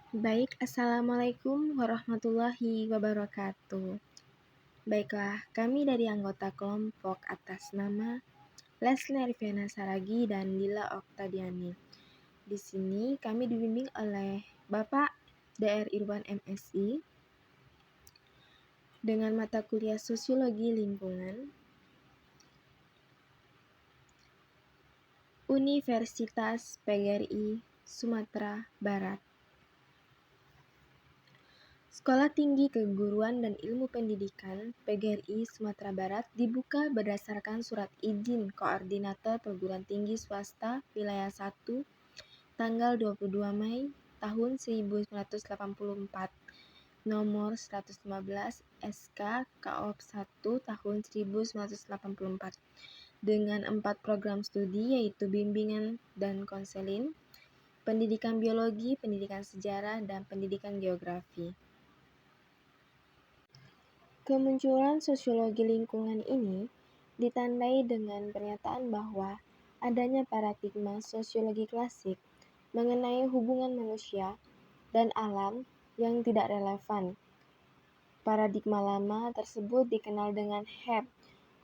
Baik, Assalamualaikum warahmatullahi wabarakatuh. Baiklah, kami dari anggota kelompok atas nama Leslie Riviana Saragi dan Lila Oktadiani. Di sini kami dibimbing oleh Bapak Dr. Irwan MSI dengan mata kuliah Sosiologi Lingkungan, Universitas PGRI Sumatera Barat. Sekolah Tinggi Keguruan dan Ilmu Pendidikan PGRI Sumatera Barat dibuka berdasarkan Surat Izin Koordinator Perguruan Tinggi Swasta Wilayah 1 tanggal 22 Mei tahun 1984 nomor 115 SK KOP 1 tahun 1984 dengan 4 program studi yaitu bimbingan dan konseling, pendidikan biologi, pendidikan sejarah, dan pendidikan geografi. Kemunculan sosiologi lingkungan ini ditandai dengan pernyataan bahwa adanya paradigma sosiologi klasik mengenai hubungan manusia dan alam yang tidak relevan. Paradigma lama tersebut dikenal dengan HEP,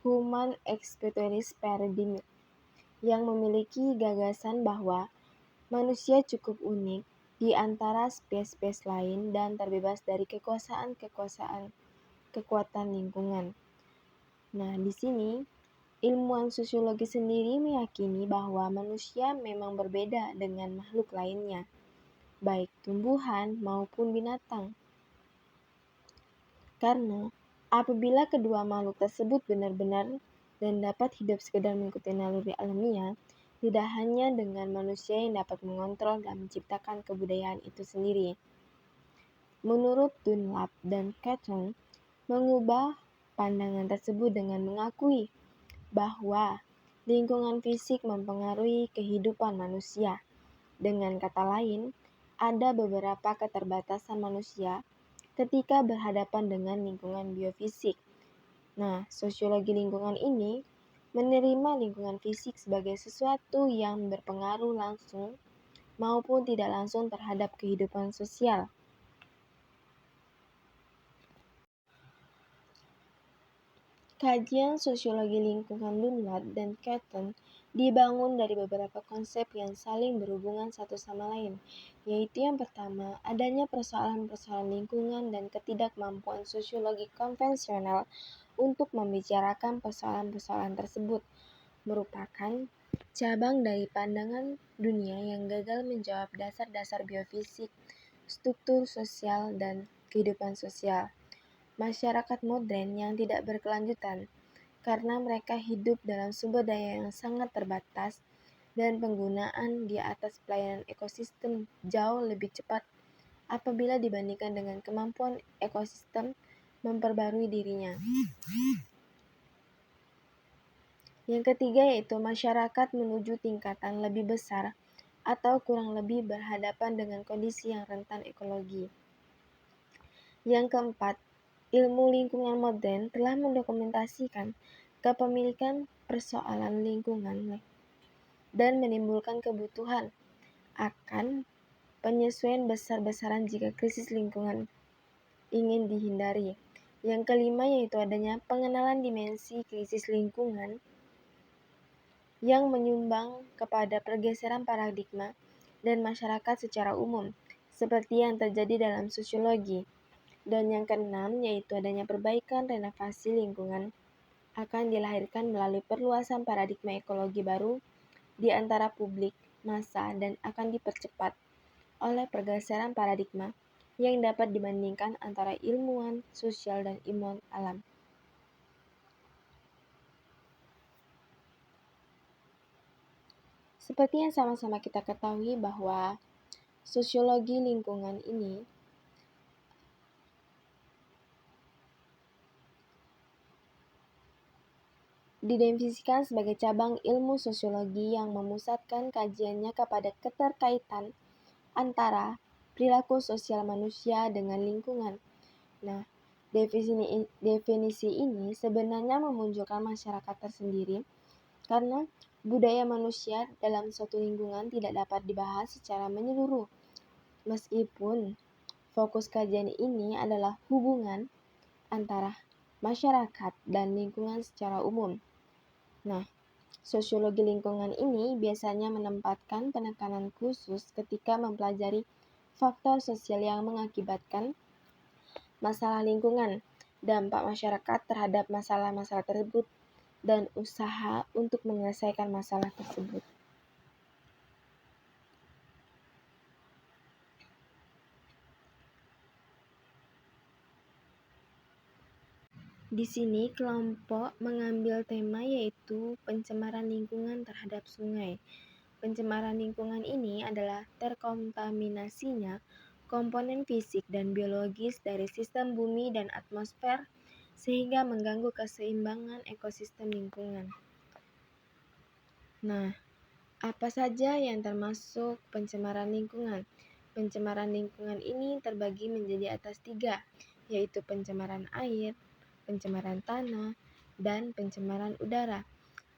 Human Experience Paradigm, yang memiliki gagasan bahwa manusia cukup unik di antara spesies lain dan terbebas dari kekuatan lingkungan. Nah, di sini ilmuwan sosiologi sendiri meyakini bahwa manusia memang berbeda dengan makhluk lainnya, baik tumbuhan maupun binatang. Karena apabila kedua makhluk tersebut benar-benar dan dapat hidup sekedar mengikuti naluri alamiah, tidak hanya dengan manusia yang dapat mengontrol dan menciptakan kebudayaan itu sendiri. Menurut Dunlap dan Catton, mengubah pandangan tersebut dengan mengakui bahwa lingkungan fisik mempengaruhi kehidupan manusia. Dengan kata lain, ada beberapa keterbatasan manusia ketika berhadapan dengan lingkungan biofisik. Nah, sosiologi lingkungan ini menerima lingkungan fisik sebagai sesuatu yang berpengaruh langsung maupun tidak langsung terhadap kehidupan sosial. Kajian sosiologi lingkungan Dunlap dan Catton dibangun dari beberapa konsep yang saling berhubungan satu sama lain, yaitu yang pertama, adanya persoalan-persoalan lingkungan dan ketidakmampuan sosiologi konvensional untuk membicarakan persoalan-persoalan tersebut, merupakan cabang dari pandangan dunia yang gagal menjawab dasar-dasar biofisik, struktur sosial, dan kehidupan sosial masyarakat modern yang tidak berkelanjutan, karena mereka hidup dalam sumber daya yang sangat terbatas dan penggunaan di atas pelayanan ekosistem jauh lebih cepat apabila dibandingkan dengan kemampuan ekosistem memperbarui dirinya. Yang ketiga yaitu masyarakat menuju tingkatan lebih besar atau kurang lebih berhadapan dengan kondisi yang rentan ekologi. Yang keempat, ilmu lingkungan modern telah mendokumentasikan kepemilikan persoalan lingkungan dan menimbulkan kebutuhan akan penyesuaian besar-besaran jika krisis lingkungan ingin dihindari. Yang kelima yaitu adanya pengenalan dimensi krisis lingkungan yang menyumbang kepada pergeseran paradigma dan masyarakat secara umum, seperti yang terjadi dalam sosiologi. Dan yang keenam yaitu adanya perbaikan renovasi lingkungan akan dilahirkan melalui perluasan paradigma ekologi baru di antara publik, massa, dan akan dipercepat oleh pergeseran paradigma yang dapat dibandingkan antara ilmuwan sosial dan ilmuwan alam. Seperti yang sama-sama kita ketahui bahwa sosiologi lingkungan ini didefinisikan sebagai cabang ilmu sosiologi yang memusatkan kajiannya kepada keterkaitan antara perilaku sosial manusia dengan lingkungan. Nah, definisi ini sebenarnya memunculkan masyarakat tersendiri karena budaya manusia dalam suatu lingkungan tidak dapat dibahas secara menyeluruh Meskipun fokus kajian ini adalah hubungan antara masyarakat dan lingkungan secara umum. Nah, sosiologi lingkungan ini biasanya menempatkan penekanan khusus ketika mempelajari faktor sosial yang mengakibatkan masalah lingkungan, dampak masyarakat terhadap masalah-masalah tersebut, dan usaha untuk menyelesaikan masalah tersebut. Di sini kelompok mengambil tema yaitu pencemaran lingkungan terhadap sungai. Pencemaran lingkungan ini adalah terkontaminasinya komponen fisik dan biologis dari sistem bumi dan atmosfer sehingga mengganggu keseimbangan ekosistem lingkungan. Nah, apa saja yang termasuk pencemaran lingkungan? Pencemaran lingkungan ini terbagi menjadi atas 3, yaitu pencemaran air, pencemaran tanah, dan pencemaran udara.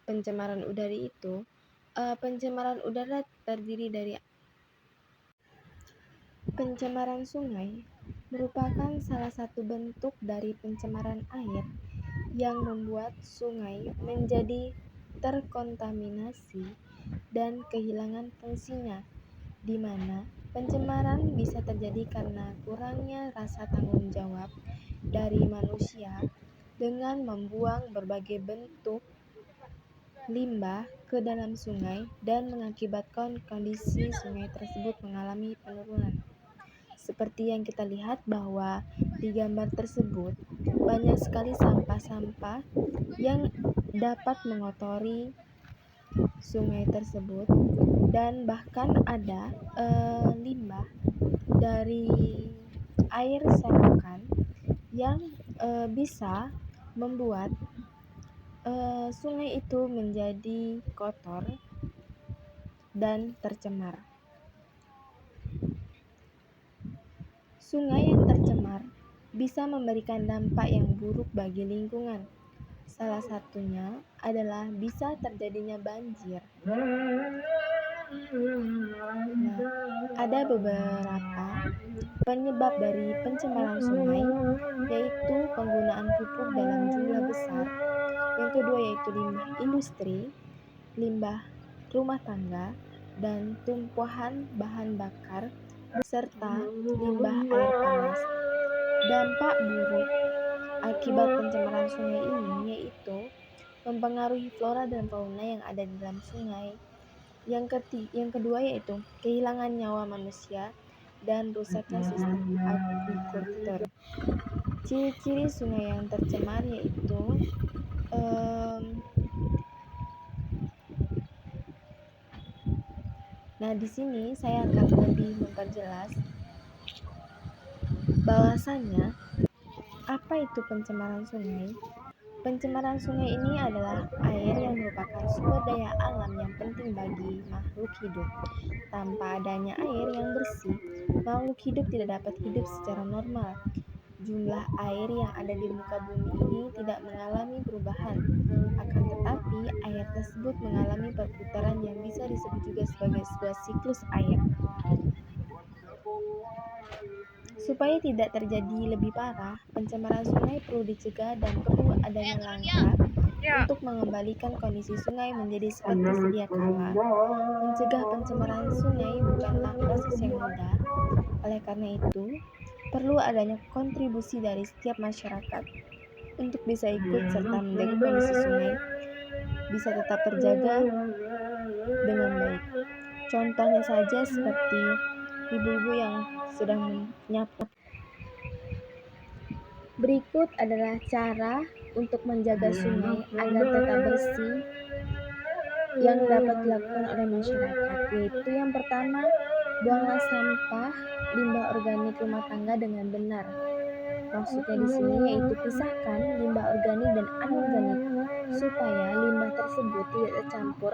Pencemaran udara terdiri dari pencemaran sungai merupakan salah satu bentuk dari pencemaran air yang membuat sungai menjadi terkontaminasi dan kehilangan fungsinya, di mana pencemaran bisa terjadi karena kurangnya rasa tanggung jawab dari manusia dengan membuang berbagai bentuk limbah ke dalam sungai dan mengakibatkan kondisi sungai tersebut mengalami penurunan. Seperti yang kita lihat bahwa di gambar tersebut banyak sekali sampah-sampah yang dapat mengotori sungai tersebut dan bahkan ada limbah dari air selokan yang bisa membuat sungai itu menjadi kotor dan tercemar. Sungai yang tercemar bisa memberikan dampak yang buruk bagi lingkungan. Salah satunya adalah bisa terjadinya banjir. Nah, ada beberapa penyebab dari pencemaran sungai, yaitu penggunaan pupuk dalam jumlah besar. Yang kedua yaitu limbah industri, limbah rumah tangga, dan tumpuan bahan bakar, serta limbah air panas. Dampak buruk akibat pencemaran sungai ini yaitu mempengaruhi flora dan fauna yang ada di dalam sungai. Yang kedua yaitu kehilangan nyawa manusia dan rusaknya sistem agrikultur. Ciri-ciri sungai yang tercemar yaitu Nah, di sini saya akan lebih memperjelas bahwasannya apa itu pencemaran sungai. Pencemaran sungai ini adalah air yang merupakan sumber daya alam yang penting bagi makhluk hidup. Tanpa adanya air yang bersih, makhluk hidup tidak dapat hidup secara normal. Jumlah air yang ada di muka bumi ini tidak mengalami perubahan. Akan tetapi, air tersebut mengalami perputaran yang bisa disebut juga sebagai sebuah siklus air. Supaya tidak terjadi lebih parah, pencemaran sungai perlu dicegah dan perlu adanya langkah untuk mengembalikan kondisi sungai menjadi seperti sedia kala. Mencegah pencemaran sungai bukanlah proses yang mudah. Oleh karena itu, perlu adanya kontribusi dari setiap masyarakat untuk bisa ikut serta menjaga kondisi sungai bisa tetap terjaga dengan baik. Contohnya saja seperti ibu-ibu yang sedang menyapu. Berikut adalah cara untuk menjaga sungai agar tetap bersih yang dapat dilakukan oleh masyarakat, yaitu yang pertama, buanglah sampah limbah organik rumah tangga dengan benar. Maksudnya di sini yaitu pisahkan limbah organik dan anorganik supaya limbah tersebut tidak tercampur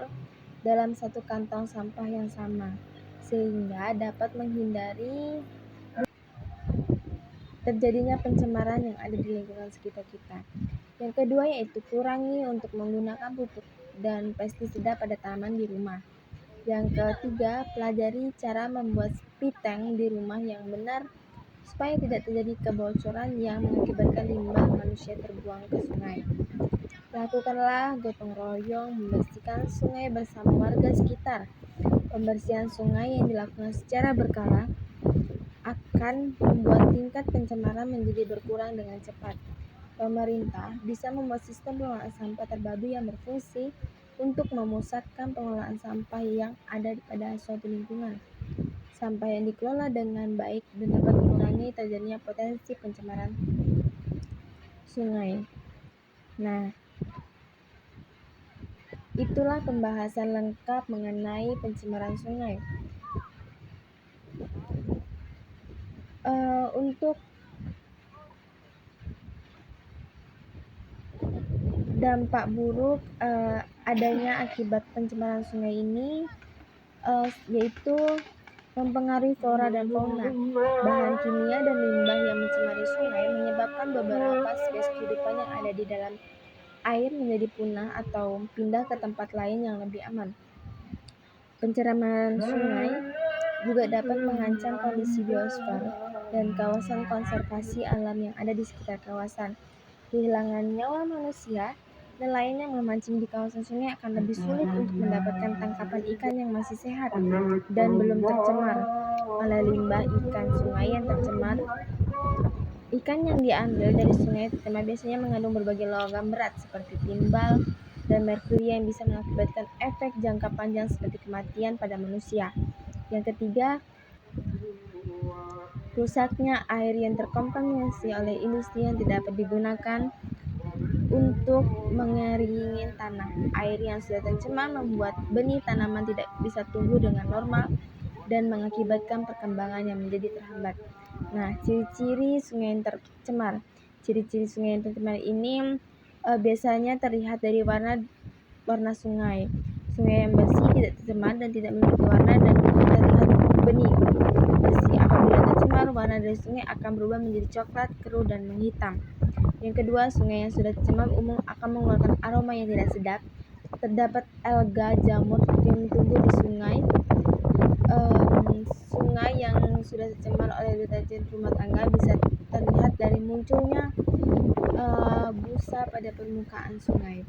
dalam satu kantong sampah yang sama, sehingga dapat menghindari terjadinya pencemaran yang ada di lingkungan sekitar kita. Yang kedua yaitu kurangi untuk menggunakan pupuk dan pestisida pada tanaman di rumah. Yang ketiga, pelajari cara membuat spit tank di rumah yang benar supaya tidak terjadi kebocoran yang mengakibatkan limbah manusia terbuang ke sungai. Lakukanlah gotong royong membersihkan sungai bersama warga sekitar. Pembersihan sungai yang dilakukan secara berkala akan membuat tingkat pencemaran menjadi berkurang dengan cepat. Pemerintah bisa membuat sistem pengelolaan sampah terpadu yang berfungsi untuk memusatkan pengelolaan sampah yang ada pada suatu lingkungan. Sampah yang dikelola dengan baik dan dapat mengurangi terjadinya potensi pencemaran sungai. Nah, itulah pembahasan lengkap mengenai pencemaran sungai. Untuk dampak buruk adanya akibat pencemaran sungai ini yaitu mempengaruhi flora dan fauna. Bahan kimia dan limbah yang mencemari sungai menyebabkan beberapa spesies kehidupan yang ada di dalam air menjadi punah atau pindah ke tempat lain yang lebih aman. Pencemaran sungai juga dapat mengancam kondisi biosfer dan kawasan konservasi alam yang ada di sekitar kawasan. Kehilangan nyawa manusia, nelayan yang memancing di kawasan sungai akan lebih sulit untuk mendapatkan tangkapan ikan yang masih sehat dan belum tercemar oleh limbah ikan sungai yang tercemar. Ikan yang diambil dari sungai tercemar biasanya mengandung berbagai logam berat seperti timbal dan merkuri yang bisa mengakibatkan efek jangka panjang seperti kematian pada manusia. Yang ketiga, rusaknya air yang terkontaminasi oleh industri yang tidak dapat digunakan untuk mengeringi tanah. Air yang sudah tercemar membuat benih tanaman tidak bisa tumbuh dengan normal dan mengakibatkan perkembangan yang menjadi terhambat. Nah, ciri-ciri sungai yang tercemar. Ciri-ciri sungai yang tercemar ini biasanya terlihat dari warna sungai. Sungai yang bersih, tidak tercemar, dan tidak memiliki warna dan terlihat bening. Bersih. Apabila tercemar, warna dari sungai akan berubah menjadi coklat, keruh, dan menghitam. Yang kedua, sungai yang sudah tercemar umum akan mengeluarkan aroma yang tidak sedap. Terdapat alga, jamur yang tumbuh di sungai. Sungai yang sudah tercemar oleh deterjen rumah tangga bisa terlihat dari munculnya busa pada permukaan sungai.